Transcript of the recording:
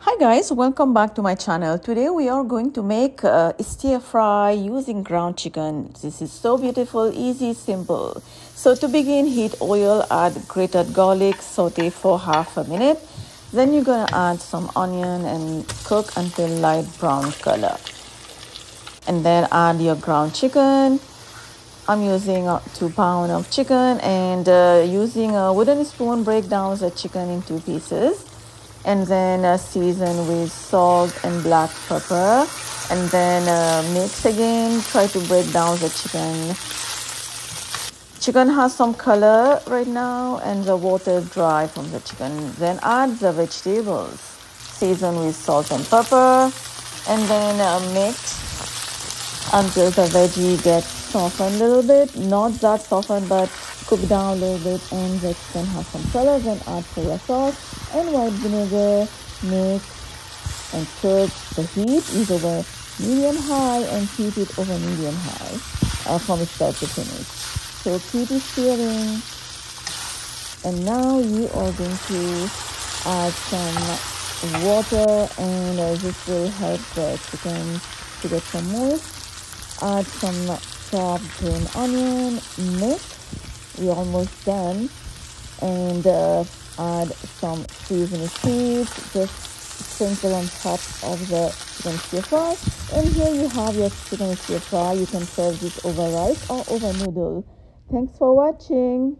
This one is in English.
Hi guys, welcome back to my channel. Today we are going to make stir fry using ground chicken. This is so beautiful, easy, simple. So to begin, heat oil, add grated garlic, saute for half a minute. Then you're gonna add some onion and cook until light brown color. And then add your ground chicken. I'm using 2 pounds of chicken and using a wooden spoon, break down the chicken in 2 pieces. And then season with salt and black pepper, and then mix again. Try to break down the chicken. Chicken has some color right now and the water is dry from the chicken. Then add the vegetables, season with salt and pepper, and then mix until the veggie gets softened a little bit. Not that softened, but cook down a little bit, and the chicken has some color. Then add soya sauce and white vinegar. Mix and cook. The heat is over medium high and heat it over medium high from start to finish. So keep it stirring. And now you are going to add some water, and this will help the chicken to get some moist. Add some chopped green onion. Mix. We're almost done. And add some seasoning seeds. Just sprinkle on top of the chicken stir fry. And here you have your chicken stir fry. You can serve this over rice or over noodle. Thanks for watching.